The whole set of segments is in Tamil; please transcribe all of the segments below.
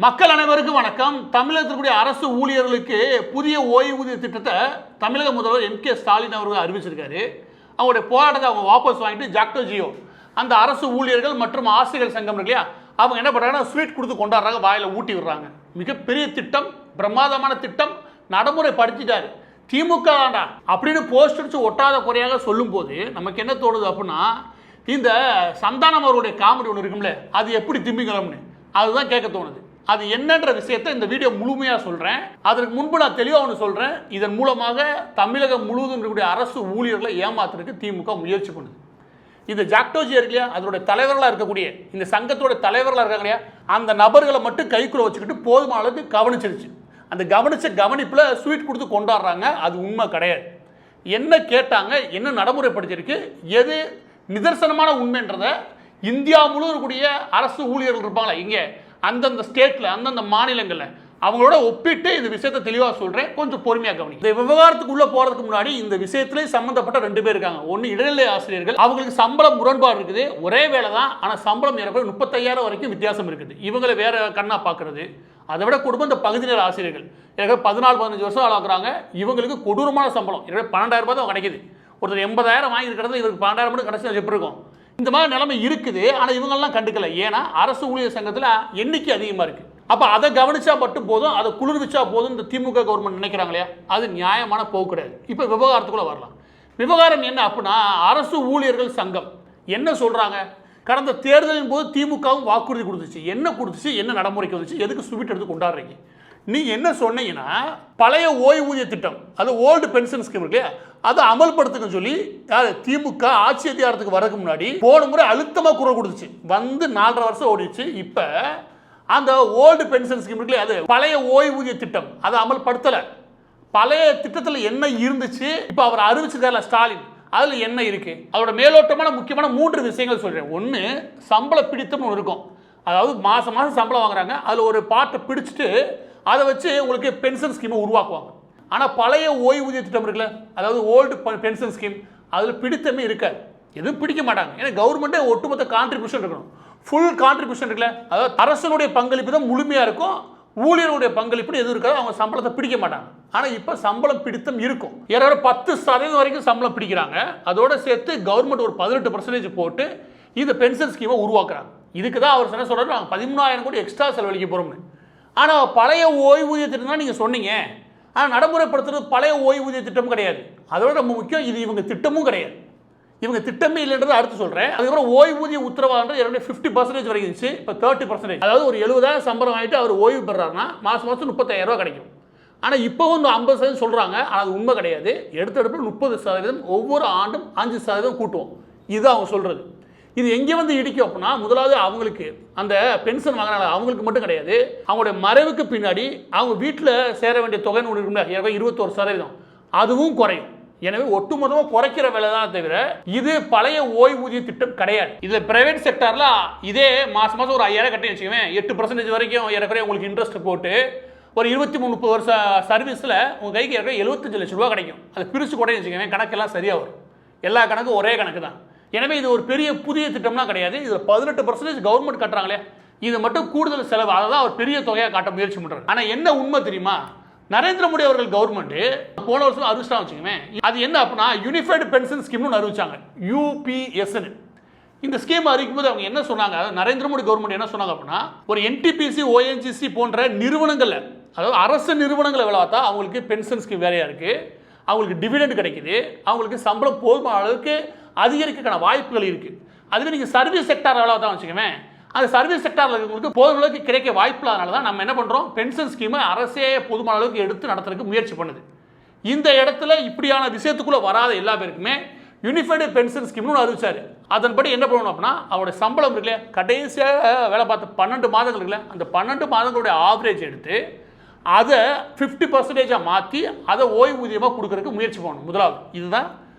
மக்கள் அனைவருக்கும் வணக்கம். தமிழகத்தில் அரசு ஊழியர்களுக்கு புதிய ஓய்வூதிய திட்டத்தை தமிழக முதல்வர் M.K. ஸ்டாலின் அவர்கள் அறிவிச்சிருக்காரு. அவங்களுடைய போராட்டத்தை அவங்க வாபஸ் வாங்கிட்டு ஜாக்டோ அந்த அரசு ஊழியர்கள் மற்றும் ஆசிரியர்கள் சங்கம் இருக்கு இல்லையா, அவங்க என்ன பண்ணுறாங்கன்னா ஸ்வீட் கொடுத்து கொண்டாடுறாங்க, வாயில் ஊட்டி விடுறாங்க. மிகப்பெரிய திட்டம், பிரமாதமான திட்டம், நடைமுறைப்படுத்திட்டாரு. திமுக தாண்டா அப்படின்னு போஸ்ட் அடிச்சு ஒட்டாத குறையாக சொல்லும் போது நமக்கு என்ன தோணுது அப்படின்னா, இந்த சந்தானம் அவருடைய காமெடி ஒன்று இருக்கும்ல, அது எப்படி திம்பிக்கலாம்னு அதுதான் கேட்க தோணுது. அது என்னன்ற விஷயத்தை இந்த வீடியோ முழுமையாக சொல்கிறேன். அதற்கு முன்பு நான் தெளிவாக ஒன்று சொல்கிறேன். இதன் மூலமாக தமிழகம் முழுவதும் இருக்கக்கூடிய அரசு ஊழியர்களை ஏமாத்துறதுக்கு திமுக முயற்சி பண்ணுது. இந்த ஜாக்டோஜி இருக்கு இல்லையா, அதோடைய தலைவர்களாக இருக்கக்கூடிய இந்த சங்கத்தோட தலைவர்களாக இருக்காங்க இல்லையா, அந்த நபர்களை மட்டும் கைக்குள்ள வச்சுக்கிட்டு போதுமான அளவுக்கு கவனிச்சிருச்சு. அந்த கவனிப்பில் ஸ்வீட் கொடுத்து கொண்டாடுறாங்க. அது உண்மை கிடையாது. என்ன கேட்டாங்க, என்ன நடைமுறைப்படுத்தியிருக்கு, எது நிதர்சனமான உண்மைன்றதை இந்தியா முழுவதும் இருக்கக்கூடிய அரசு ஊழியர்கள் இருப்பாங்களா இங்கே அந்தந்த ஸ்டேட்டில் அந்தந்த மாநிலங்களில் அவங்களோட ஒப்பிட்டு இந்த விஷயத்தை தெளிவாக சொல்கிறேன். கொஞ்சம் பொறுமையாக கவனி. இந்த விவகாரத்துக்குள்ளே போகிறதுக்கு முன்னாடி இந்த விஷயத்திலே சம்மந்தப்பட்ட 2 பேர் இருக்காங்க. ஒன்று இடைநிலை ஆசிரியர்கள். அவங்களுக்கு சம்பளம் முரண்பாடு இருக்குது. ஒரே வேலை தான், ஆனால் சம்பளம் ஏறக்குறைய 35,000 வரைக்கும் வித்தியாசம் இருக்குது. இவங்களை வேற கண்ணா பார்க்கறது. அதை விட குடும்பம் இந்த பகுதிநேர ஆசிரியர்கள் 14-15 வருஷம் ஆளாக்குறாங்க. இவங்களுக்கு கொடூரமான சம்பளம் 12,000 ரூபாய் தான் கிடைக்குது. ஒருத்தர் 80,000 வாங்கியிருக்கிறது, இவருக்கு 12,000 மட்டும் கடைசி எப்படி இருக்கும்? இந்த மாதிரி நிலைமை இருக்குது. ஆனால் இவங்கெல்லாம் கண்டுக்கல. ஏன்னா அரசு ஊழியர் சங்கத்தில் எண்ணிக்கை அதிகமாக இருக்குது. அப்போ அதை கவனிச்சா மட்டும் போதும், அதை குளிர்விச்சா போதும் இந்த திமுக கவர்மெண்ட் நினைக்கிறாங்க இல்லையா, அது நியாயமான போக்கு கிடையாது. இப்போ விவகாரத்துக்குள்ளே வரலாம். விவகாரம் என்ன அப்படின்னா, அரசு ஊழியர்கள் சங்கம் என்ன சொல்கிறாங்க, கடந்த தேர்தலின் போது திமுகவும் வாக்குறுதி கொடுத்துச்சு. என்ன கொடுத்துச்சு, என்ன நடைமுறைக்கு வந்துச்சு, எதுக்கு ஸ்வீட் எடுத்து கொண்டாடுறீங்க? நீங்கள் என்ன சொன்னீங்கன்னா, பழைய ஓய்வூதிய திட்டம், அது ஓல்டு பென்ஷன் ஸ்கீம் இருக்கு இல்லையா, அதை அமல்படுத்துன்னு சொல்லி திமுக ஆட்சி அதிகாரத்துக்கு வரதுக்கு முன்னாடி போன முறை அழுத்தமாக குரல் கொடுத்துச்சு. வந்து 4.5 வருஷம் ஓடிச்சு. இப்போ அந்த ஓல்டு பென்ஷன் ஸ்கீம் இருக்கு, அது பழைய ஓய்வூதிய திட்டம், அதை அமல்படுத்தலை. பழைய திட்டத்தில் என்ன இருந்துச்சு, இப்போ அவர் அறிவிச்சிருக்காருல ஸ்டாலின், அதில் என்ன இருக்கு, அதோட மேலோட்டமான முக்கியமான 3 விஷயங்கள் சொல்கிறேன். ஒன்று, சம்பள பிடித்தம்னு ஒன்று இருக்கும். அதாவது மாதம் மாதம் சம்பளம் வாங்குறாங்க, அதில் ஒரு பார்ட்டை பிடிச்சிட்டு அதை வச்சு உங்களுக்கு பென்ஷன் ஸ்கீமை உருவாக்குவாங்க. ஆனால் பழைய ஓய்வூதிய திட்டம் இருக்குல்ல, அதாவது ஓல்டு பென்ஷன் ஸ்கீம், அதில் பிடித்தமே இருக்காது. எதுவும் பிடிக்க மாட்டாங்க. ஏன்னா கவர்மெண்ட்டே ஒட்டுமொத்த கான்ட்ரிபியூஷன் இருக்கணும், ஃபுல் கான்ட்ரிபியூஷன் இருக்குல்ல, அதாவது அரசனுடைய பங்களிப்பு தான் முழுமையாக இருக்கும். ஊழியர்களுடைய பங்களிப்பு எதுவும் இருக்காது. அவங்க சம்பளத்தை பிடிக்க மாட்டாங்க. ஆனால் இப்போ சம்பளம் பிடித்தம் இருக்கும். ஏதாவது 10% வரைக்கும் சம்பளம் பிடிக்கிறாங்க. அதோட சேர்த்து கவர்மெண்ட் ஒரு 18% போட்டு இந்த பென்ஷன் ஸ்கீமை உருவாக்குறாங்க. இதுக்கு தான் அவர் என்ன சொல்கிறாரு, நாங்கள் 13,000 கோடி எக்ஸ்ட்ரா செலவழிக்க போகிறோம்னு. ஆனால் பழைய ஓய்வூதிய திட்டம் தான் நீங்கள் சொன்னீங்க. ஆனால் நடைமுறைப்படுத்துறது பழைய ஓய்வூதிய திட்டம் கிடையாது. அதோட ரொம்ப முக்கியம், இது இவங்க திட்டமும் கிடையாது. இவங்க திட்டமே இல்லைன்றதை அடுத்து சொல்கிறேன். அதுக்கப்புறம் ஓய்வூதிய உத்தரவாதம் 50% வரைக்கும் இருந்துச்சு, இப்போ 30%. அதாவது ஒரு 70,000 சம்பளம் ஆகிட்டு அவர் ஓய்வு பெறாருன்னா மாதம் 35,000 ரூபா கிடைக்கும். ஆனால் இப்போவும் இந்த 50% சொல்கிறாங்க. ஆனால் அது உண்மை கிடையாது. எடுத்தெடுப்பில் 30%, ஒவ்வொரு ஆண்டும் 5% கூட்டுவோம். இதுதான் அவங்க சொல்கிறது. இது எங்கே வந்து இடிக்கும் அப்படின்னா, முதலாவது அவங்களுக்கு அந்த பென்ஷன் வாங்கினால அவங்களுக்கு மட்டும் கிடையாது, அவங்களுடைய மறைவுக்கு பின்னாடி அவங்க வீட்டில் சேர வேண்டிய தொகைன்னு ஒன்று இருக்குல்ல, 21%, அதுவும் குறையும். எனவே ஒட்டுமொத்தமாக குறைக்கிற வேலை தான் தவிர இது பழைய ஓய்வூதிய திட்டம் கிடையாது. இதில் பிரைவேட் செக்டரில் இதே மாதம் ஒரு 5,000 கட்டி வச்சுக்குவேன், 8% வரைக்கும் ஏறக்குறைய உங்களுக்கு இன்ட்ரெஸ்ட் போட்டு ஒரு 23-30 வருஷம் சர்வீஸில் உங்கள் கைக்கு ஏற்கனவே 75 லட்சம் ரூபா கிடைக்கும். அதை பிரித்து கூட வச்சுக்கவேன், கணக்கெல்லாம் சரியாக வரும். எல்லா கணக்கும் ஒரே கணக்கு தான். எனவே இது ஒரு பெரிய புதிய திட்டம்லாம் கிடையாது. இதில் 18% கவர்மெண்ட் கட்டுறாங்களே, இது மட்டும் கூடுதல் செலவு. அதை தான் அவர் பெரிய தொகையாக காட்ட முயற்சி பண்ணுறாரு. ஆனால் என்ன உண்மை தெரியுமா, நரேந்திர மோடி அவர்கள் கவர்மெண்ட் போன வருஷம் அறிவிச்சிட்டா வச்சுக்கோங்க. அது என்ன அப்படின்னா, யூனிஃபைடு பென்ஷன் ஸ்கீம்னு அறிவிச்சாங்க, UPSன்னு. இந்த ஸ்கீம் அறிவிக்கும் போது அவங்க என்ன சொன்னாங்க, நரேந்திர மோடி கவர்மெண்ட் என்ன சொன்னாங்க அப்படின்னா, ஒரு NTPC ONGC போன்ற நிறுவனங்களில், அதாவது அரசு நிறுவனங்களை வேலை பார்த்தா அவங்களுக்கு பென்ஷன் ஸ்கீம் வேறையாக இருக்குது, அவங்களுக்கு டிவிடெண்ட் கிடைக்குது, அவங்களுக்கு சம்பளம் போதுமான அளவுக்கு அதிகரிக்கான வாய்ப்புகள் இருக்குது. அதுவே நீங்கள் சர்வீஸ் செக்டார் வேலை தான் வச்சுக்கோங்க, அந்த சர்வீஸ் செக்டாரில் இருக்கிறவங்களுக்கு போதுமான அளவுக்கு கிடைக்க வாய்ப்பு இல்லாதனால தான் நம்ம என்ன பண்ணுறோம், பென்ஷன் ஸ்கீமை அரசே போதுமான அளவுக்கு எடுத்து நடத்துறதுக்கு முயற்சி பண்ணுது. இந்த இடத்துல இப்படியான விஷயத்துக்குள்ளே வராத எல்லா பேருக்குமே யூனிஃபைடு பென்ஷன் ஸ்கீம்னு அறிவிச்சார். அதன்படி என்ன பண்ணணும் அப்படின்னா, அவருடைய சம்பளம் இருக்குல்ல, கடைசியாக வேலை பார்த்த 12 மாதங்கள் இருக்குல்ல, அந்த 12 மாதங்களுடைய ஆவரேஜ் எடுத்து அதை 50%-ஆக மாற்றி அதை ஓய்வூதியமாக கொடுக்கறதுக்கு முயற்சி பண்ணணும். முதலாவது இதுதான்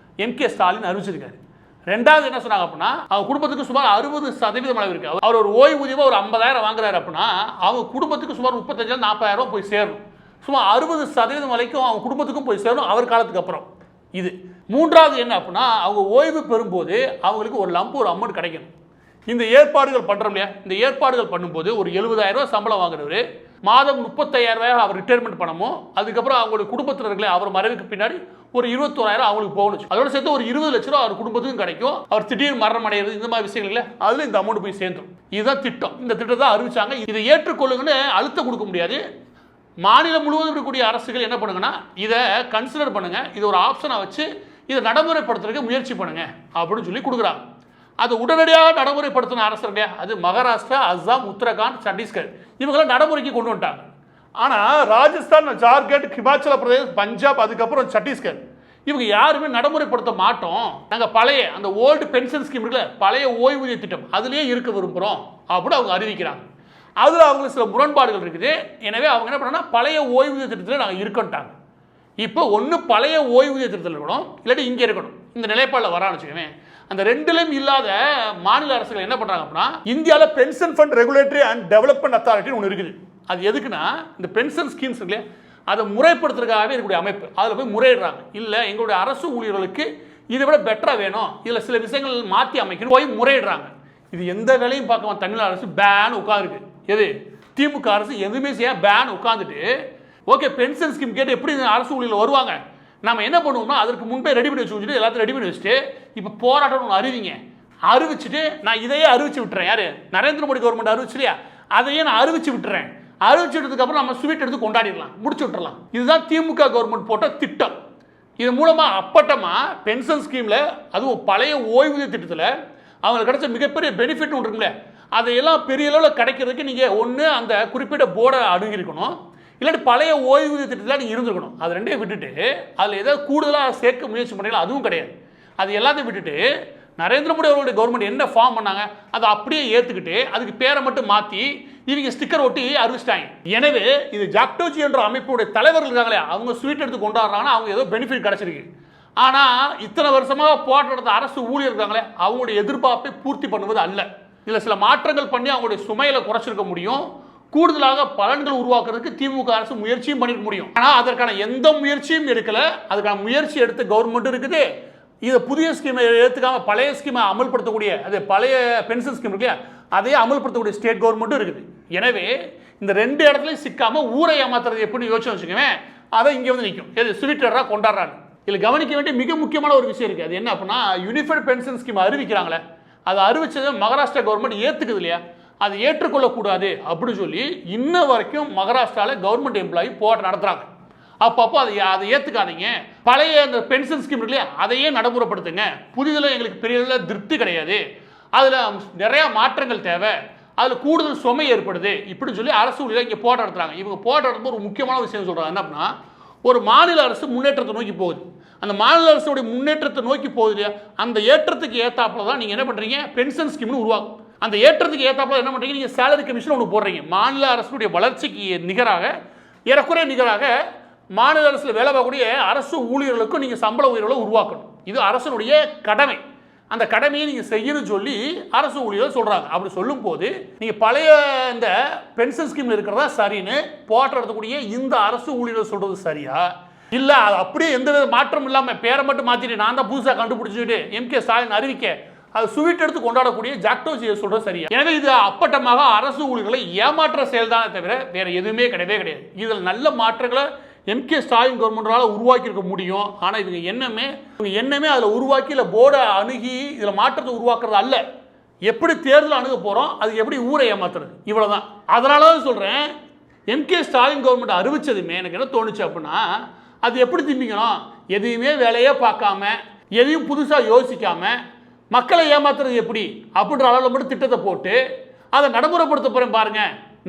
M.K. ஸ்டாலின் அறிவிச்சிருக்காரு. ரெண்டாவது என்ன சொன்னாங்க அப்படின்னா, அவங்க குடும்பத்துக்கு சுமார் 60% அளவு இருக்கு. அவர் ஒரு ஓய்வூதியமாக ஒரு 50,000 வாங்குறாரு அப்படின்னா அவங்க குடும்பத்துக்கு சுமார் 35,000-40,000 போய் சேரணும். சுமார் 60% வரைக்கும் அவங்க குடும்பத்துக்கும் போய் சேரணும் அவர் காலத்துக்கு அப்புறம். இது மூன்றாவது என்ன அப்படின்னா, அவங்க ஓய்வு பெறும்போது அவங்களுக்கு ஒரு லம்பு ஒரு அமௌண்ட் கிடைக்கணும். இந்த ஏற்பாடுகள் பண்றோம் இல்லையா, இந்த ஏற்பாடுகள் பண்ணும்போது ஒரு 70,000 ரூபாய் சம்பளம் வாங்குறவர் மாதம் 35,000 ரூபாய் அவர் ரிட்டையர்மெண்ட் பணமும், அதுக்கப்புறம் அவங்களுடைய குடும்பத்தினர்களே அவர் மறைவுக்கு பின்னாடி ஒரு 21,000 அவங்களுக்கு போகணும். அதோட சேர்த்து ஒரு 20 லட்ச ரூபா அவர் குடும்பத்துக்கும் கிடைக்கும். அவர் திடீர்னு மரணம் அடைகிறது இந்த மாதிரி விஷயங்கள் இல்லை, அதுல இந்த அமௌண்ட் போய் சேர்ந்துடும். இதுதான் திட்டம். இந்த திட்டத்தை அறிவிச்சாங்க. இதை ஏற்றுக்கொள்ளுங்கன்னு அழுத்தம் கொடுக்க முடியாது. மாநிலம் முழுவதும் இருக்கக்கூடிய அரசுகள் என்ன பண்ணுங்கன்னா, இதை கன்சிடர் பண்ணுங்க, இது ஒரு ஆப்ஷனை வச்சு இதை நடைமுறைப்படுத்துறதுக்கு முயற்சி பண்ணுங்க அப்படின்னு சொல்லி கொடுக்குறாங்க. அது உடனடியாக நடைமுறைப்படுத்தின அரசு இல்லையா, அது மகாராஷ்டிரா, அஸ்ஸாம், உத்தரகாண்ட், சத்தீஸ்கர் இவங்களாம் நடைமுறைக்கு கொண்டு வந்துட்டாங்க. ஆனால் ராஜஸ்தான், ஜார்க்கண்ட், ஹிமாச்சல பிரதேஷ், பஞ்சாப், அதுக்கப்புறம் சத்தீஸ்கர் இவங்க யாருமே நடைமுறைப்படுத்த மாட்டோம். நாங்கள் பழைய அந்த ஓல்டு பென்ஷன் ஸ்கீம் இருக்குல்ல, பழைய ஓய்வூதிய திட்டம் அதுலேயே இருக்க விரும்புகிறோம் அப்படின்னு அவங்க அறிவிக்கிறாங்க. அதில் அவங்களுக்கு சில முரண்பாடுகள் இருக்குது. எனவே அவங்க என்ன பண்ணாங்கன்னா, பழைய ஓய்வூதிய திட்டத்தில் நாங்கள் இருக்கோன்ட்டாங்க. இப்போ ஒன்று பழைய ஓய்வூதிய திட்டத்தில் இருக்கணும், இல்லாட்டி இங்கே இருக்கணும். இந்த நிலைப்பாடில் வரான்னு வச்சுக்கோங்க. அந்த ரெண்டுலையும் இல்லாத மாநில அரசுகள் என்ன பண்ணுறாங்க அப்படின்னா, இந்தியாவில் pension fund regulatory and development அத்தாரிட்டின்னு ஒன்று இருக்குது. அது எதுக்குன்னா, இந்த பென்ஷன் ஸ்கீம்ஸ் இல்லையா, அதை முறைப்படுத்துறதுக்காகவே இருக்கக்கூடிய அமைப்பு. அதில் போய் முறையிடுறாங்க. இல்லை எங்களுடைய அரசு ஊழியர்களுக்கு இதை விட பெட்டராக வேணும், இதில் சில விஷயங்கள் மாற்றி அமைக்கணும், போய் முறையிடுறாங்க. இது எந்த வேலையும் பார்க்க தமிழ்நாடு அரசு பேன் உட்காந்துருக்கு. எது திமுக அரசு எதுவுமே செய்ய பேன் உட்காந்துட்டு, ஓகே பென்ஷன் ஸ்கீம் கேட்டு எப்படி அரசு ஊழியர்கள் வருவாங்க, நம்ம என்ன பண்ணுவோம்னா அதற்கு முன்பே ரெடி பண்ணி வச்சுட்டு எல்லாத்தையும் ரெடி பண்ணி வச்சுட்டு இப்போ போராட்டம் ஒன்று அறிவிங்க, அறிவிச்சுட்டு நான் இதையே அறிவிச்சு விட்டுறேன். யாரு நரேந்திர மோடி கவர்மெண்ட் அறிவிச்சு இல்லையா, அதையே நான் அறிவிச்சு விட்டுறேன். அறிவிச்சிட்டதுக்கு அப்புறம் நம்ம ஸ்வீட் எடுத்து கொண்டாடிடலாம், முடிச்சு விட்டுறலாம். இதுதான் திமுக கவர்மெண்ட் போட்ட திட்டம். இது மூலமா அப்பட்டமா பென்ஷன் ஸ்கீம்ல, அதுவும் பழைய ஓய்வூதிய திட்டத்தில் அவங்களுக்கு கிடைச்ச மிகப்பெரிய பெனிஃபிட் ஒன்று இருக்குல்ல, அதையெல்லாம் பெரிய அளவில் கிடைக்கிறதுக்கு நீங்கள் ஒன்று அந்த குறிப்பிட்ட போர்டை அணுகிருக்கணும், இல்லாட்டி பழைய ஓய்வூதிய திட்டத்தில் நீங்கள் இருந்திருக்கணும். அது ரெண்டையும் விட்டுட்டு அதில் ஏதாவது கூடுதலாக சேர்க்க முயற்சி பண்ணீங்களா, அதுவும் கிடையாது. அது எல்லாத்தையும் விட்டுட்டு நரேந்திர மோடி அவர்களுடைய கவர்மெண்ட் என்ன ஃபார்ம் பண்ணாங்க அதை அப்படியே ஏற்றுக்கிட்டு அதுக்கு பேரை மட்டும் மாற்றி இவங்க ஸ்டிக்கர் ஒட்டி அறிவிச்சிட்டாங்க. எனவே இது ஜாக்டோஜி என்ற அமைப்புடைய தலைவர்கள் இருக்காங்களே, அவங்க ஸ்வீட் எடுத்து கொண்டாடுறாங்கன்னா அவங்க ஏதோ பெனிஃபிட் கிடைச்சிருக்கு. ஆனால் இத்தனை வருஷமாக போராட்ட அரசு ஊழியர் இருக்காங்களே, அவங்களுடைய எதிர்பார்ப்பை பூர்த்தி பண்ணுவது அல்ல. இதில் சில மாற்றங்கள் பண்ணி அவங்களுடைய சுமையில குறைச்சிருக்க முடியும், கூடுதலாக பலன்கள் உருவாக்குறதுக்கு திமுக அரசு முயற்சியும் பண்ணிருக்க முடியும். ஆனால் அதற்கான எந்த முயற்சியும் எடுக்கல. அதுக்கான முயற்சி எடுத்த கவர்மெண்ட் இருக்குது. இதை புதிய ஸ்கீமை எடுத்துக்காம பழைய ஸ்கீமை அமல்படுத்தக்கூடிய, அது பழைய பென்ஷன் ஸ்கீம் இருக்கு இல்லையா, அதையே அமல்படுத்தக்கூடிய ஸ்டேட் கவர்மெண்ட்டும் இருக்குது. எனவே இந்த ரெண்டு இடத்துலையும் சிக்காம ஊரை ஏமாத்துறது எப்படின்னு யோசிச்சு வச்சுக்கவேன், அதை இங்கே வந்து நிற்கும். எது ஸ்வீட்டரா கொண்டாடுறாங்க. இதில் கவனிக்க வேண்டிய மிக முக்கியமான ஒரு விஷயம் இருக்குது. அது என்ன அப்படின்னா, யூனிஃபைடு பென்ஷன் ஸ்கீம் அறிவிக்கிறாங்களே, அதை அறிவிச்சதை மகாராஷ்டிரா கவர்மெண்ட் ஏற்றுக்குது இல்லையா, அதை ஏற்றுக்கொள்ளக்கூடாது அப்படின்னு சொல்லி இன்ன வரைக்கும் மகாராஷ்டிராவில் கவர்மெண்ட் எம்ப்ளாயி போராட்டம் நடத்துகிறாங்க. அப்பப்போ அதை ஏற்றுக்காதீங்க, பழைய அந்த பென்ஷன் ஸ்கீம் இருக்கு இல்லையா அதையே நடைமுறைப்படுத்துங்க, புதிதில் எங்களுக்கு பெரிய திருப்தி கிடையாது, அதில் நிறையா மாற்றங்கள் தேவை, அதில் கூடுதல் சுமை ஏற்படுது இப்படின்னு சொல்லி அரசு ஊழியர்கள் இங்கே போராட்டம் நடத்துகிறாங்க. இவங்க போராட்டம் நடத்தும்போது ஒரு முக்கியமான விஷயம் சொல்கிறாங்க. என்ன அப்படின்னா, ஒரு மாநில அரசு முன்னேற்றத்தை நோக்கி போகுது. அந்த மாநில அரசுடைய முன்னேற்றத்தை நோக்கி போகுது இல்லையா, அந்த ஏற்றத்துக்கு ஏற்றாப்புல தான் நீங்கள் என்ன பண்ணுறீங்க, பென்ஷன் ஸ்கீம்னு உருவாக்கும். அந்த ஏற்றத்துக்கு ஏற்றாப்புல என்ன பண்ணுறீங்க, நீங்கள் சேலரி கமிஷன் ஒன்று போடுறீங்க. மாநில அரசுடைய வளர்ச்சிக்கு நிகராக, ஏறக்குறைய நிகராக மாநில அரசில் வேலை பார்க்கக்கூடிய அரசு ஊழியர்களுக்கும் நீங்கள் சம்பள உயர்வுகளை உருவாக்கணும். இது அரசனுடைய கடமை. அந்த கடமையை நீங்கள் செய்யணும்னு சொல்லி அரசு ஊழியர்கள் சொல்கிறாங்க. அப்படி சொல்லும் போது நீங்கள் பழைய இந்த பென்ஷன் ஸ்கீமில் இருக்கிறதா சரின்னு போராட்டம் நடத்தக்கூடிய இந்த அரசு ஊழியர்கள் சொல்கிறது சரியா, இல்லை அது அப்படியே எந்த வித மாற்றம் இல்லாமல் பேரை மட்டும் மாற்றிட்டு நான் தான் புதுசாக கண்டுபிடிச்சிட்டு எம்.கே. ஸ்டாலின் அறிவிக்க அது ஸ்வீட் எடுத்து கொண்டாடக்கூடிய ஜாக்டோஜியை சொல்கிறது சரியா? எனவே இது அப்பட்டமாக அரசு ஊழியர்களை ஏமாற்ற செயல்தானே தவிர வேற எதுவுமே கிடையவே கிடையாது. இதில் நல்ல மாற்றங்களை எம்.கே. ஸ்டாலின் கவர்மெண்டால் உருவாக்கியிருக்க முடியும். ஆனால் இவங்க எண்ணமே அதில் உருவாக்கி இல்லை போர்டை அணுகி இதில் மாற்றத்தை உருவாக்குறது அல்ல. எப்படி தேர்தல் அணுக போகிறோம், அது எப்படி ஊரை ஏமாத்துறது, இவ்வளோதான். அதனால தான் சொல்கிறேன், எம்.கே. ஸ்டாலின் கவர்மெண்ட் அறிவிச்சதுமே எனக்கு என்ன தோணுச்சு அப்படின்னா, அது எப்படி திம்பிக்கணும், எதையுமே வேலையே பார்க்காம எதையும் புதுசாக யோசிக்காம மக்களை ஏமாத்துறது எப்படி அப்படின்ற அளவில் மட்டும் திட்டத்தை போட்டு அதை நடைமுறைப்படுத்த போகிறேன் பாருங்க,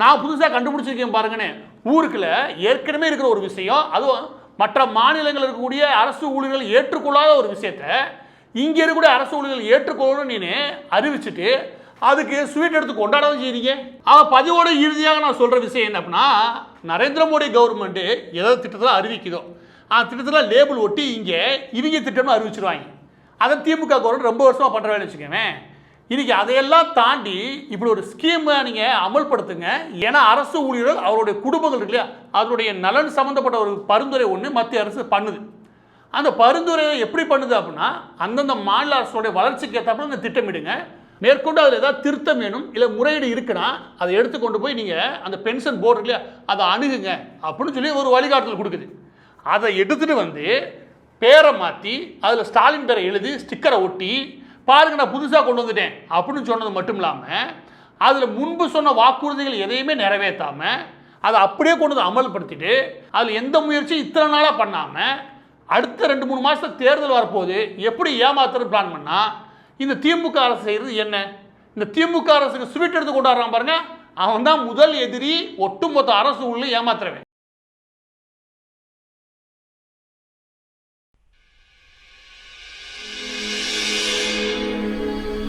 நான் புதுசாக கண்டுபிடிச்சிருக்கேன் பாருங்கன்னு ஊருக்குள்ள ஏற்கனவே இருக்கிற ஒரு விஷயம், அதுவும் மற்ற மாநிலங்கள் இருக்கக்கூடிய அரசு ஊழியர்கள் ஏற்றுக்கொள்ளாத ஒரு விஷயத்த இங்கே இருக்கக்கூடிய அரசு ஊழியர்கள் ஏற்றுக்கொள்ளணும்னு நீ அறிவிச்சுட்டு அதுக்கு ஸ்வீட் எடுத்து கொண்டாடாத செய்றீங்க. அவன் பதிவோட இறுதியாக நான் சொல்கிற விஷயம் என்ன அப்படின்னா, நரேந்திர மோடி கவர்மெண்ட்டு ஏதோ திட்டத்தில் அறிவிக்குதோ அந்த திட்டத்தில் லேபிள் ஒட்டி இங்கே இவங்க திட்டம்னு அறிவிச்சிருவாங்க. அதை திமுக கவர்மெண்ட் ரொம்ப வருஷமாக பண்ணுற வேலை வச்சுக்கவேன். இன்னைக்கு அதையெல்லாம் தாண்டி இப்படி ஒரு ஸ்கீமை நீங்கள் அமல்படுத்துங்க. ஏன்னா அரசு ஊழியர்கள் அவருடைய குடும்பங்கள் இருக்கு இல்லையா, அதனுடைய நலன் சம்மந்தப்பட்ட ஒரு பரிந்துரை ஒன்று மத்திய அரசு பண்ணுது. அந்த பரிந்துரையை எப்படி பண்ணுது அப்படின்னா, அந்தந்த மாநில அரசுடைய வளர்ச்சிக்கு ஏற்றாப்புல இந்த திட்டமிடுங்க, மேற்கொண்டு அதில் ஏதாவது திருத்தம் வேணும் இல்லை முறையீடு இருக்குன்னா அதை எடுத்துக்கொண்டு போய் நீங்கள் அந்த பென்ஷன் போர்டு இல்லையா அதை அணுகுங்க அப்படின்னு சொல்லி ஒரு வழிகாட்டுதல் கொடுக்குது. அதை எடுத்துகிட்டு வந்து பேரை மாற்றி அதில் ஸ்டாலின் பேரை எழுதி ஸ்டிக்கரை ஒட்டி பாருங்க நான் புதுசாக கொண்டு வந்துட்டேன் அப்படின்னு சொன்னது மட்டும் இல்லாமல் அதில் முன்பு சொன்ன வாக்குறுதிகள் எதையுமே நிறைவேற்றாமல் அதை அப்படியே கொண்டு வந்து அமல்படுத்திட்டு அதில் எந்த முயற்சியும் இத்தனை நாளாக பண்ணாமல் அடுத்த 2-3 மாதத்துல தேர்தல் வரப்போகுது எப்படி ஏமாத்துறது பிளான் பண்ணால் இந்த திமுக அரசு செய்கிறது என்ன? இந்த திமுக அரசுக்கு ஸ்வீட் எடுத்து கொண்டாடுறான் பாருங்க, அவன் தான் முதல் எதிரி, ஒட்டுமொத்த அரசு உள்ள ஏமாத்துறவன்.